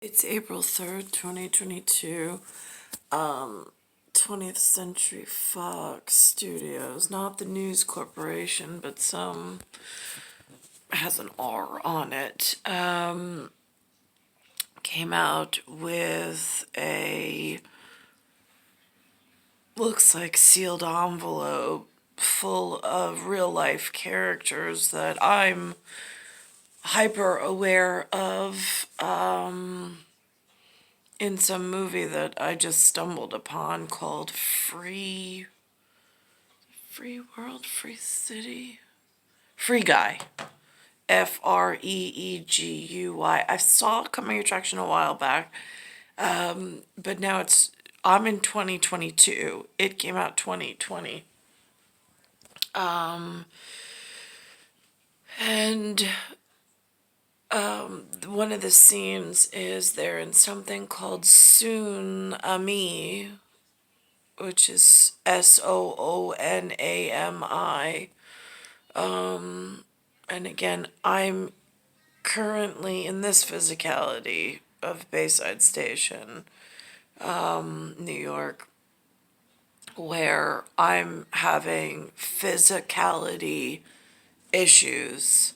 It's April 3rd, 2022. 20th Century Fox Studios, not the News Corporation, but some has an R on it, came out with a looks like sealed envelope full of real life characters that I'm hyper aware of in some movie that I just stumbled upon called Free World, Free City, Free Guy, Freeguy. I saw Coming Attraction a while back, but now I'm in 2022. It came out 2020. And one of the scenes is they're in something called Soon Ami, which is Soonami. And again, I'm currently in this physicality of Bayside Station, New York, where I'm having physicality issues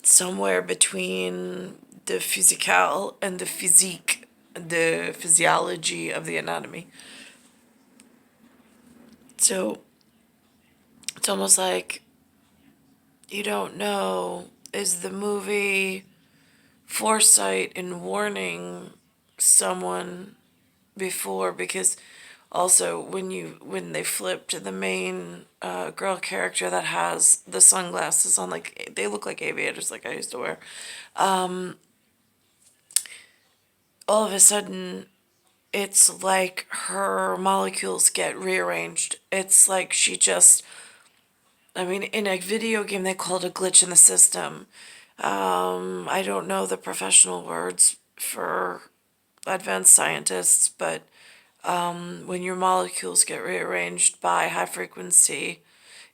somewhere between the physical and the physique, the physiology of the anatomy. So it's almost like you don't know, is the movie foresight in warning someone before? Because also when they flip to the main girl character that has the sunglasses on, like they look like aviators like I used to wear, all of a sudden it's like her molecules get rearranged. It's like she just, I mean, in a video game they call it a glitch in the system. I don't know the professional words for advanced scientists, but when your molecules get rearranged by high frequency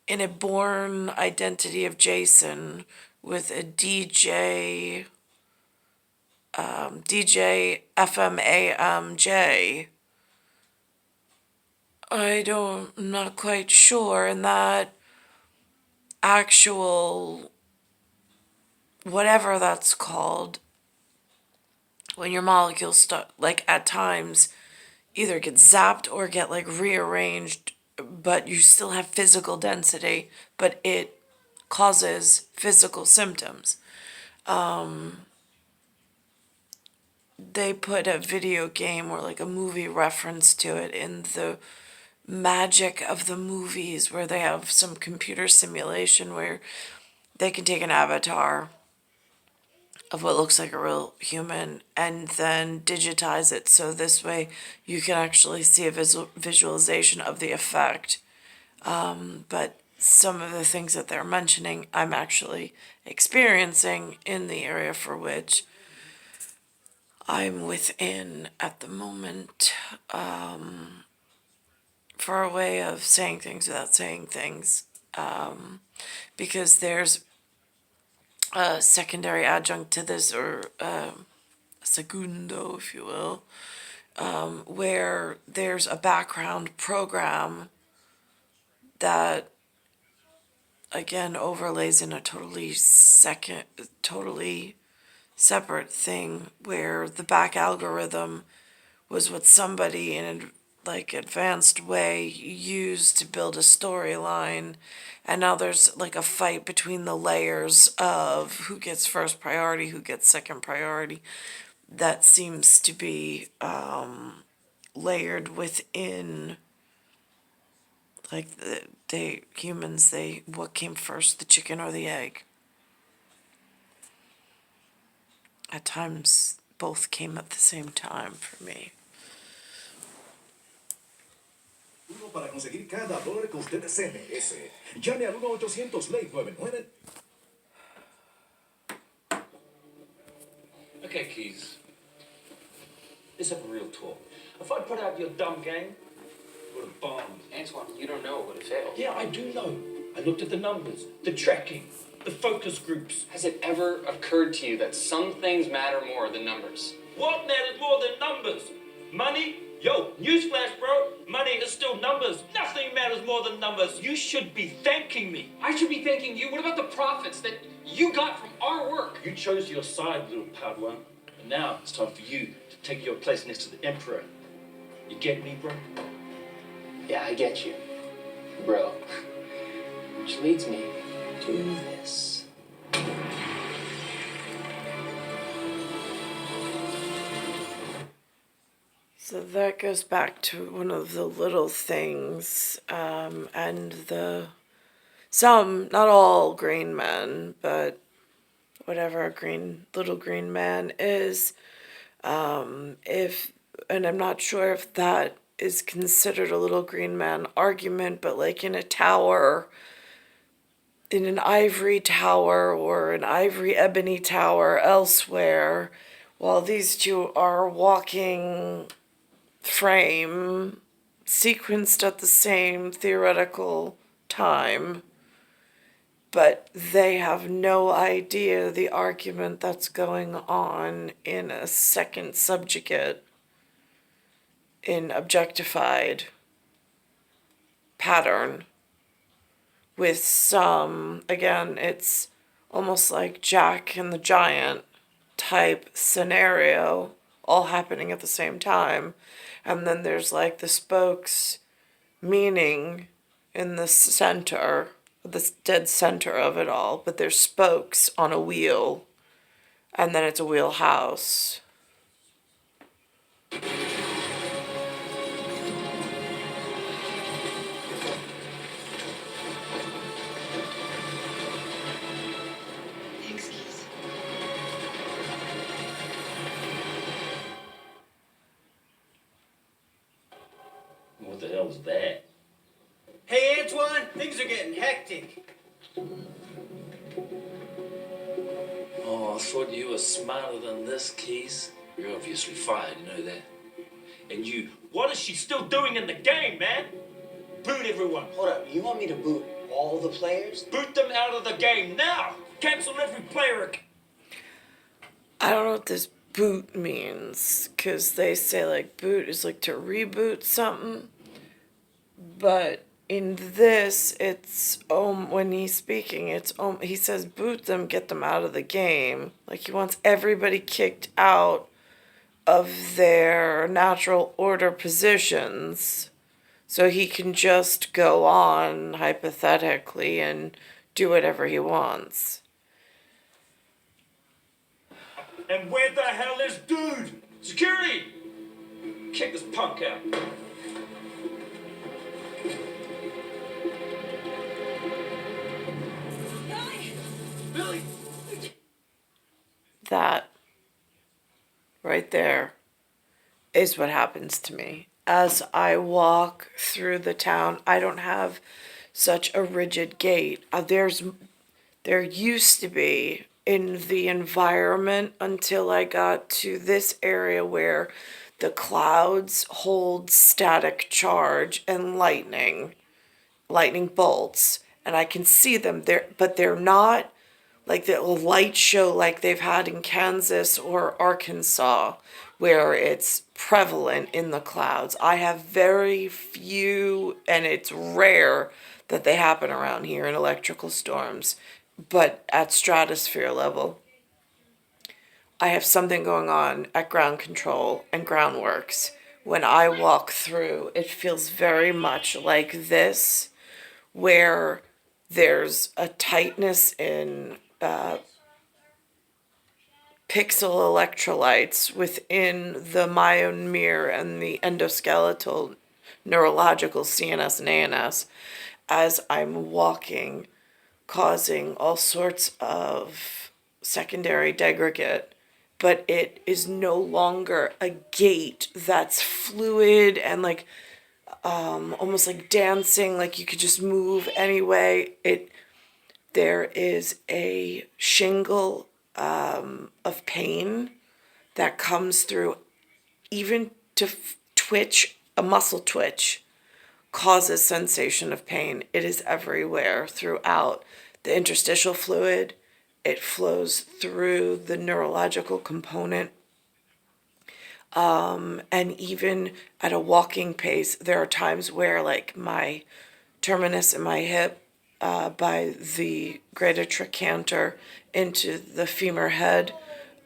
in a born identity of Jason with a DJ FMAMJ, I'm not quite sure, and that actual, whatever that's called, when your molecules start, like at times, either get zapped or get like rearranged, but you still have physical density, but it causes physical symptoms. They put a video game or like a movie reference to it in the magic of the movies, where they have some computer simulation where they can take an avatar of what looks like a real human and then digitize it, so this way you can actually see a visualization of the effect. But some of the things that they're mentioning I'm actually experiencing in the area for which I'm within at the moment, for a way of saying things without saying things, because there's a secondary adjunct to this, or segundo, if you will, where there's a background program that again overlays in a totally separate thing, where the back algorithm was what somebody in a like advanced way used to build a storyline, and now there's like a fight between the layers of who gets first priority, who gets second priority, that seems to be layered within, like they humans, they, what came first, the chicken or the egg? At times both came at the same time for me. Para conseguir cada dólar que usted se merece. Llame al 1-800-LATE-99. Okay, Keys. Let's have a real talk. If I put out your dumb game, it would have bombed. Antoine, you don't know what it failed. Yeah, I do know. I looked at the numbers, the tracking. the focus groups. Has it ever occurred to you that some things matter more than numbers? What matters more than numbers? Money? Yo, newsflash, bro. Money is still numbers. Nothing matters more than numbers. You should be thanking me. I should be thanking you. What about the profits that you got from our work? You chose your side, little Padawan. And now it's time for you to take your place next to the Emperor. You get me, bro? Yeah, I get you, bro. Which leads me to this. So that goes back to one of the little things, and not all green men, but whatever a little green man is, and I'm not sure if that is considered a little green man argument, but like in an ivory tower or an ivory ebony tower elsewhere, while these two are walking frame, sequenced at the same theoretical time, but they have no idea the argument that's going on in a second subjugate, in objectified pattern, with some, again, it's almost like Jack and the Giant type scenario all happening at the same time. And then there's like the spokes meaning in the center, the dead center of it all, but there's spokes on a wheel, and then it's a wheelhouse. Thanks, Keith. What the hell was that? Hey, Antoine, things are getting hectic. Oh, I thought you were smarter than this, Keys. You're obviously fired, you know that. And you, what is she still doing in the game, man? Boot everyone. Hold up, you want me to boot all the players? Boot them out of the game now. Cancel every player. I don't know what this boot means, because they say like boot is like to reboot something, but in this it's when he's speaking, it's he says boot them, get them out of the game, like he wants everybody kicked out of their natural order positions so he can just go on hypothetically and do whatever he wants. And where the hell is dude? Security! Kick this punk out. Billy! That right there is what happens to me. As I walk through the town, I don't have such a rigid gait. There used to be in the environment until I got to this area where the clouds hold static charge and lightning bolts, and I can see them there, but they're not like the light show like they've had in Kansas or Arkansas, where it's prevalent in the clouds. I have very few, and it's rare that they happen around here in electrical storms, but at stratosphere level, I have something going on at ground control and groundworks. When I walk through, it feels very much like this, where there's a tightness in pixel electrolytes within the myomere and the endoskeletal neurological CNS and ANS as I'm walking, causing all sorts of secondary degradate. But it is no longer a gait that's fluid and like almost like dancing, like you could just move anyway. There is a shingle of pain that comes through, even to twitch, a muscle twitch causes sensation of pain. It is everywhere throughout the interstitial fluid. It flows through the neurological component. And even at a walking pace, there are times where, like, my terminus in my hip, by the greater trochanter into the femur head,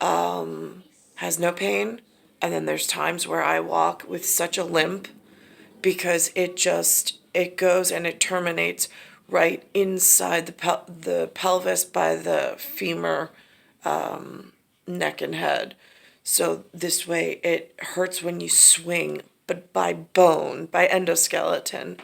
has no pain. And then there's times where I walk with such a limp because it goes and it terminates right inside the pelvis by the femur, neck and head. So this way it hurts when you swing, but by bone, by endoskeleton.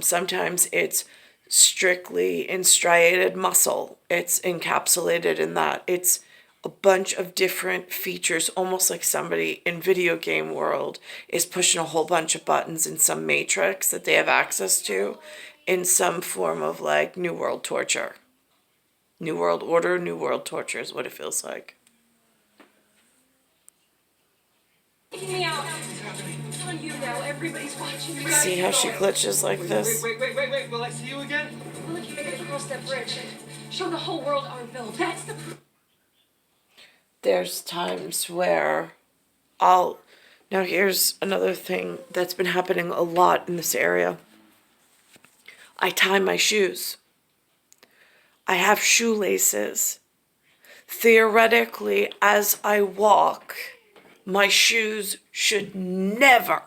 Sometimes it's strictly in striated muscle. It's encapsulated in that. It's a bunch of different features, almost like somebody in video game world is pushing a whole bunch of buttons in some matrix that they have access to in some form of like New World torture. New World Order, New World torture is what it feels like. Take me out. It's on you now. Everybody's watching me. See how she glitches like this? Wait. Will I see you again? We'll let you make it across that bridge and show the whole world our film. That's the proof. There's times where now here's another thing that's been happening a lot in this area. I tie my shoes. I have shoelaces. Theoretically, as I walk, my shoes should never,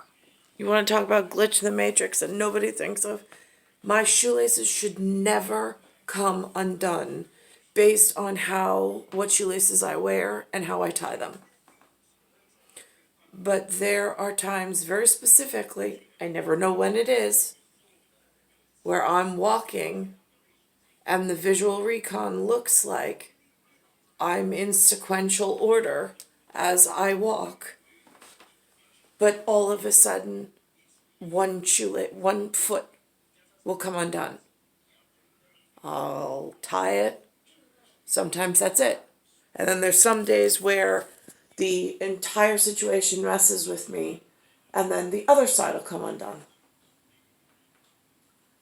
you want to talk about glitch in the matrix that nobody thinks of, my shoelaces should never come undone based on what shoelaces I wear and how I tie them. But there are times, very specifically, I never know when it is, where I'm walking and the visual recon looks like I'm in sequential order as I walk. But all of a sudden, one foot will come undone. I'll tie it. Sometimes that's it. And then there's some days where the entire situation messes with me, and then the other side will come undone.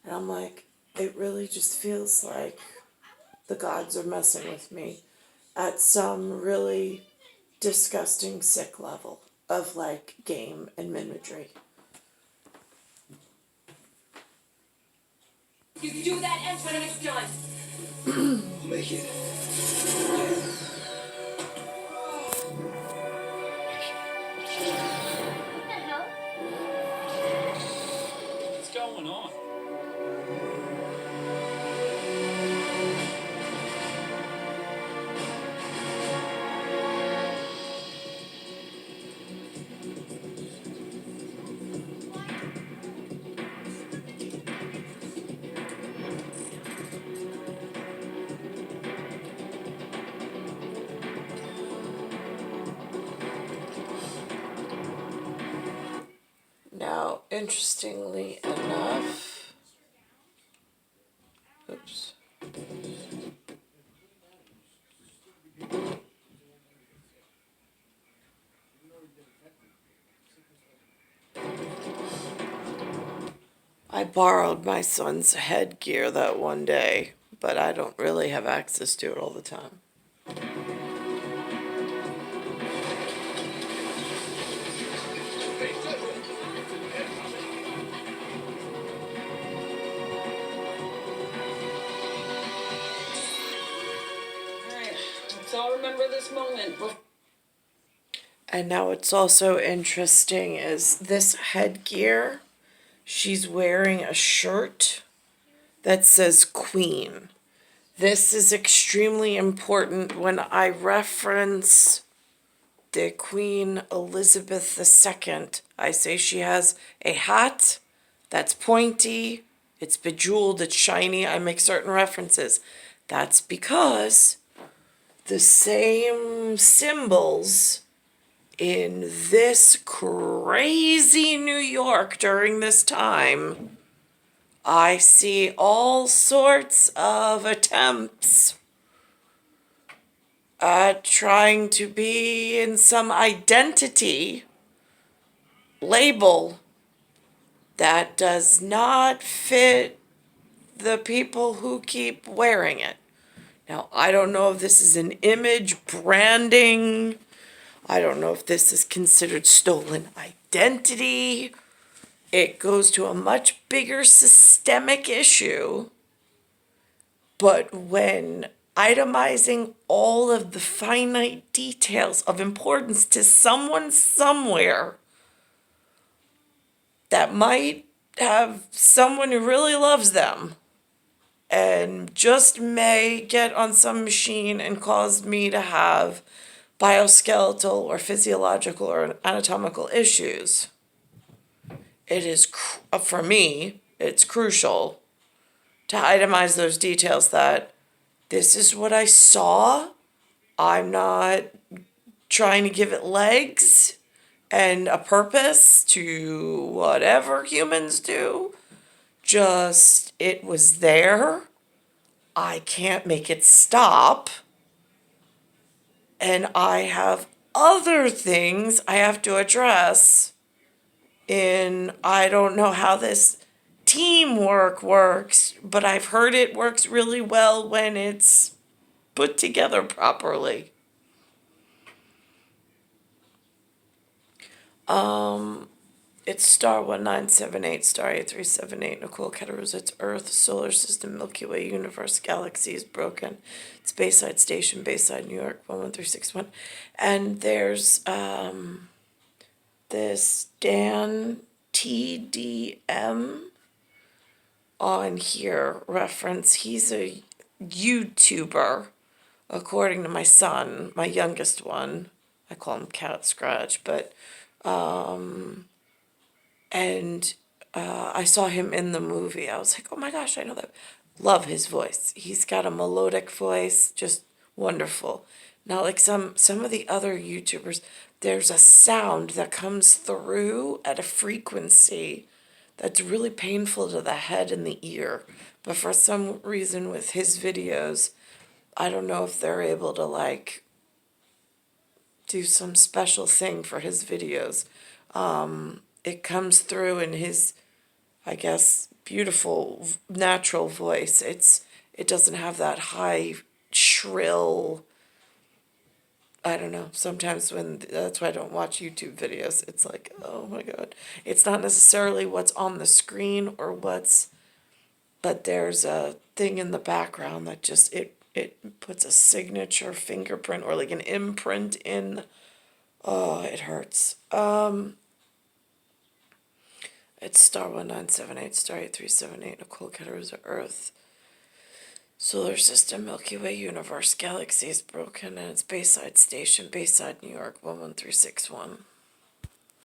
And I'm like, it really just feels like the gods are messing with me at some really disgusting, sick level of like game and mimicry. You do that, and when it's done. We'll make it. What the hell? What's going on? Now, interestingly enough, oops. I borrowed my son's headgear that one day, but I don't really have access to it all the time. Alright, let's all remember this moment. And now what's also interesting is this headgear, she's wearing a shirt that says Queen. This is extremely important when I reference the Queen Elizabeth II. I say she has a hat that's pointy, it's bejeweled, it's shiny. I make certain references. That's because the same symbols in this crazy New York during this time, I see all sorts of attempts at trying to be in some identity label that does not fit the people who keep wearing it. Now, I don't know if this is an image branding. I don't know if this is considered stolen identity. It goes to a much bigger systemic issue. But when itemizing all of the finite details of importance to someone somewhere that might have someone who really loves them and just may get on some machine and cause me to have bioskeletal or physiological or anatomical issues, it is, for me, it's crucial to itemize those details that this is what I saw. I'm not trying to give it legs and a purpose to whatever humans do. Just, it was there. I can't make it stop. And I have other things I have to address in, I don't know how this teamwork works, but I've heard it works really well when it's put together properly. It's star 1978, star 8378, Nicole, Cattaruzza, it's Earth, solar system, Milky Way, universe, galaxy is broken. It's Bayside Station, Bayside, New York, 11361. And there's this Dan TDM on here reference. He's a YouTuber, according to my son, my youngest one. I call him Cat Scratch, but I saw him in the movie. I was like, oh my gosh, I know that. Love his voice. He's got a melodic voice, just wonderful. Now, like some of the other YouTubers, there's a sound that comes through at a frequency that's really painful to the head and the ear. But for some reason with his videos, I don't know if they're able to like do some special thing for his videos. It comes through in his, I guess, beautiful natural voice. It doesn't have that high shrill, I don't know. Sometimes that's why I don't watch YouTube videos. It's like, oh my God. It's not necessarily what's on the screen or but there's a thing in the background that just, it puts a signature fingerprint or like an imprint in, oh, it hurts. It's star 1978, star 8378, Nicole, Cattaruzza, Earth, solar system, Milky Way, universe, galaxy is broken, and it's Bayside Station, Bayside, New York, 11361.